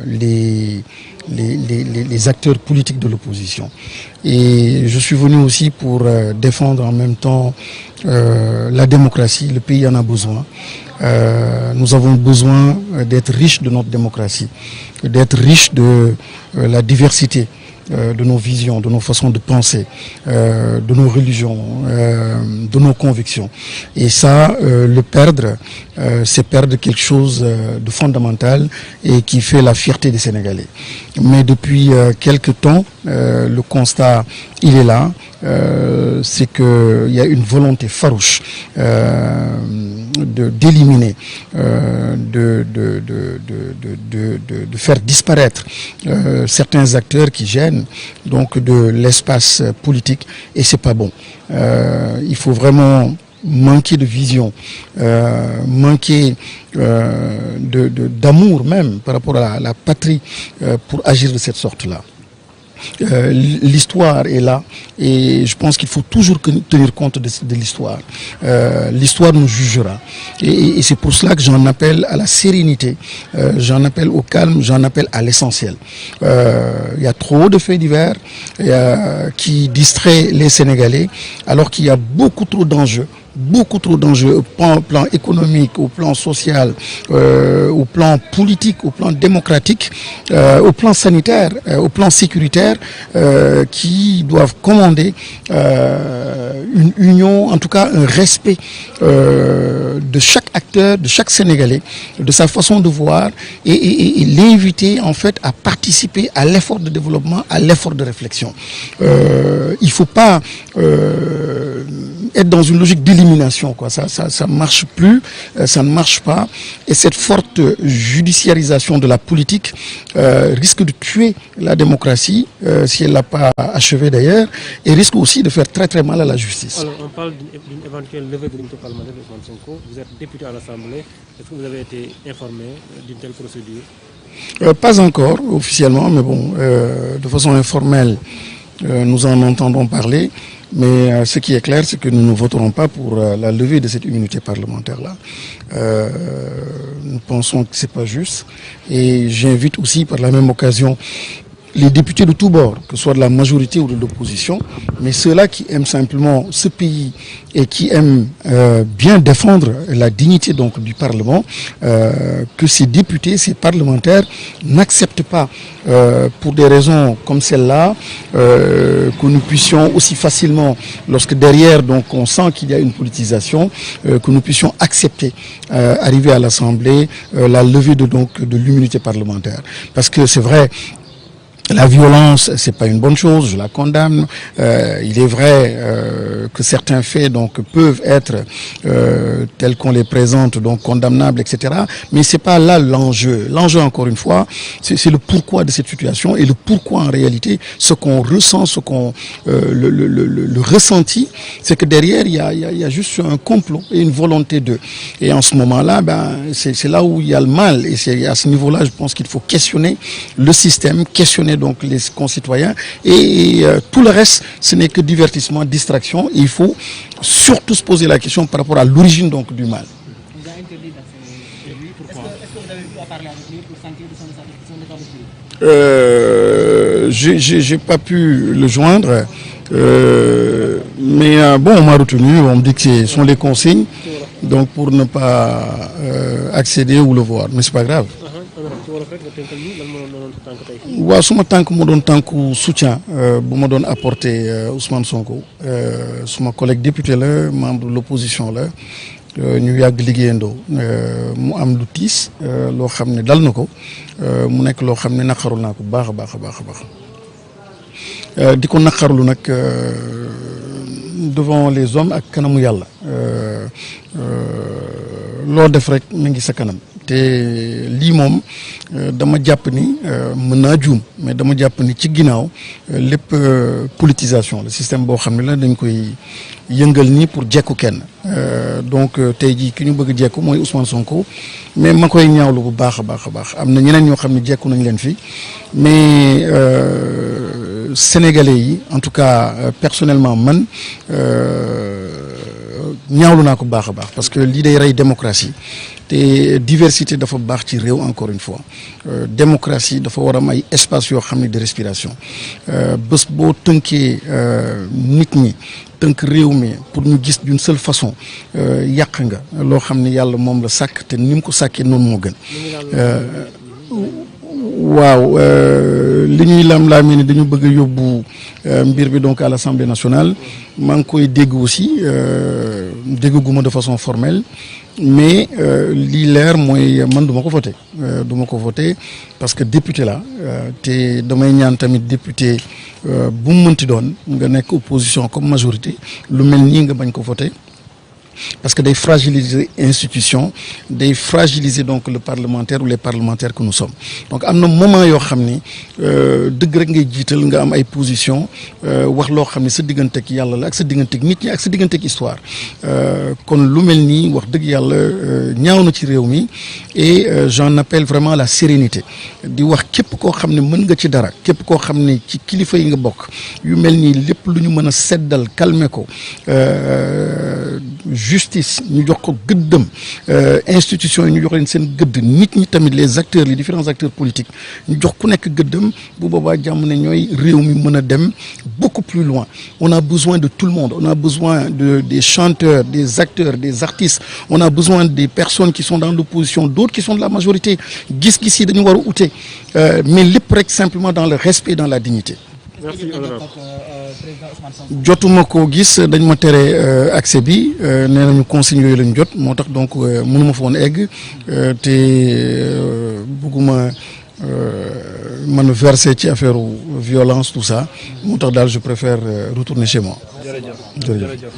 les acteurs politiques de l'opposition. Et je suis venu aussi pour défendre en même temps la démocratie. Le pays en a besoin. Nous avons besoin d'être riches de notre démocratie, d'être riches de la diversité de nos visions, de nos façons de penser, de nos religions, de nos convictions. Et ça, le perdre, c'est perdre quelque chose de fondamental et qui fait la fierté des Sénégalais. Mais depuis quelque temps, le constat, il est là. C'est qu'il y a une volonté farouche d'éliminer, de faire disparaître certains acteurs qui gênent donc de l'espace politique, et c'est pas bon. Il faut vraiment manquer de vision, manquer d'amour même par rapport à la patrie pour agir de cette sorte-là. L'histoire est là et je pense qu'il faut toujours tenir compte de l'histoire. L'histoire nous jugera et c'est pour cela que j'en appelle à la sérénité, j'en appelle au calme, j'en appelle à l'essentiel. Il y a trop de faits divers qui distraient les Sénégalais alors qu'il y a beaucoup trop d'enjeux au plan économique, au plan social, au plan politique, au plan démocratique, au plan sanitaire, au plan sécuritaire, qui doivent commander une union, en tout cas un respect de chaque acteur, de chaque Sénégalais, de sa façon de voir et l'inviter en fait à participer à l'effort de développement, à l'effort de réflexion. Il ne faut pas être dans une logique d'élimination, quoi. Ça marche plus, ça ne marche pas. Et cette forte judiciarisation de la politique risque de tuer la démocratie, si elle ne l'a pas achevée d'ailleurs, et risque aussi de faire très très mal à la justice. Alors on parle d'une éventuelle levée de l'immunité parlementaire de Ousmane Sonko. Vous êtes député à l'Assemblée. Est-ce que vous avez été informé d'une telle procédure? Pas encore officiellement, mais bon, de façon informelle, nous en entendons parler. Mais ce qui est clair, c'est que nous ne voterons pas pour la levée de cette immunité parlementaire-là. Nous pensons que ce n'est pas juste. Et j'invite aussi par la même occasion les députés de tous bords, que ce soit de la majorité ou de l'opposition, mais ceux-là qui aiment simplement ce pays et qui aiment bien défendre la dignité donc du Parlement, que ces députés, ces parlementaires n'acceptent pas pour des raisons comme celle-là, que nous puissions aussi facilement, lorsque derrière donc on sent qu'il y a une politisation, que nous puissions accepter, arriver à l'Assemblée, la levée de l'immunité parlementaire. Parce que c'est vrai, la violence, c'est pas une bonne chose, je la condamne. Il est vrai que certains faits donc peuvent être tels qu'on les présente, donc condamnables, etc. Mais c'est pas là l'enjeu. L'enjeu, encore une fois, c'est le pourquoi de cette situation et le pourquoi en réalité, ce qu'on ressent, ce qu'on le ressenti, c'est que derrière il y a juste un complot et une volonté de. Et en ce moment-là, c'est là où il y a le mal. Et c'est à ce niveau-là, je pense qu'il faut questionner le système, questionner donc les concitoyens et tout le reste, ce n'est que divertissement, distraction. Et il faut surtout se poser la question par rapport à l'origine donc du mal. On vous a interdit d'accès lui. Pourquoi? Est-ce que vous avez pu parler avec lui pour sentir son état d'esprit? J'ai pas pu le joindre, mais bon, on m'a retenu. On me dit que ce sont les consignes, donc pour ne pas accéder ou le voir. Mais c'est pas grave. waaw suma tànk mu doon tànku soutien bu ma doon apporter Ousmane Sonko suma collègue député la membre de l'opposition la ñu yàgg liggéeyandoo mu am lu tiis loo xam ne dal na ko mu nekk loo xam ne naqarul naa ko bu baax a baax a baax a baax di ko naqarlu nag devant les hommes ak kanamu yàlla loo def rek mi ngi sa kanam te lii moom dama jàpp ni mën naa juum mais dama jàpp ni ci ginnaaw lépp politisation le système boo xam ne la dañ koy yëngal nii pour jekku kenn donc tey jii ki ñu bëgg jekku mooy Ousmane Sonko mais ma koy ñaawlu bu baax a baax a baax am na ñeneen ñoo xam ne jekku nañ leen fi mais Sénégalais yi en tout cas personnellement man ñaawlu naa ko baax a baax parce que lii day rey démocratie te diversité dafa baax ci réew encore une fois démocratie dafa war a am ay espace yoo xam ne de respiration bés boo tënkee nit ñi tënk réew mi pour ñu gis d'une seule façon yàq nga loo xam ne yàlla moom la sàkk te ni mu ko sàkkee noonu moo gën. waaw li ñuy lam-laamee ni dañu bëgg a yóbbu mbir bi donc à l'Assemblée nationale maa ngi koy dégg aussi dégguma de façon formelle mais lii leer mooy man du ma ko voté parce que député la te damay ñaan tamit député bu mu mënti doon nga nekk opposition comme majorité lu mel nii nga bañ ko voté parce que day fragiliser institution day fragiliser donc le parlementaire ou les parlementaires que nous sommes donc am na moment yoo xam ni dëgg rek ngay jiital nga am ay position wax loo xam ni sa digganteeg yàlla la ak sa digganteeg nit ñi ak sa digganteeg histoire kon lu mel nii wax dëgg yàlla ñaaw na ci réew mi et j'en appelle vraiment à la sérénité di wax képp koo xam ne mën nga ci dara képp koo xam ne ci kilifa yi nga bokk yu mel nii lépp lu ñu mën a seddal calmer ko justice ñu jox ko gëddëm institution yi ñu jox leen seen gëdd nit ñi tamit les acteurs les différents acteurs politiques ñu jox ku nekk gëddëm bu boobaa jàmm ne ñooy réew mi mën a dem beaucoup plus loin on a besoin de tout le monde on a besoin des chanteurs des acteurs des artistes on a besoin des personnes qui sont dans l'opposition d'autres qui sont de la majorité gis-gis yi dañu war a ute mais lépp rek simplement dans le respect dans la dignité. Merci honorable. jotuma ko gis dañ ma tere accès bi nee nañu consigne yooyu lañ jot moo tax donc mënuma fa woon egg te bëgguma man verser ci affaire violence tout ça moo tax daal je préfère retourner chez moi. jërëjëf.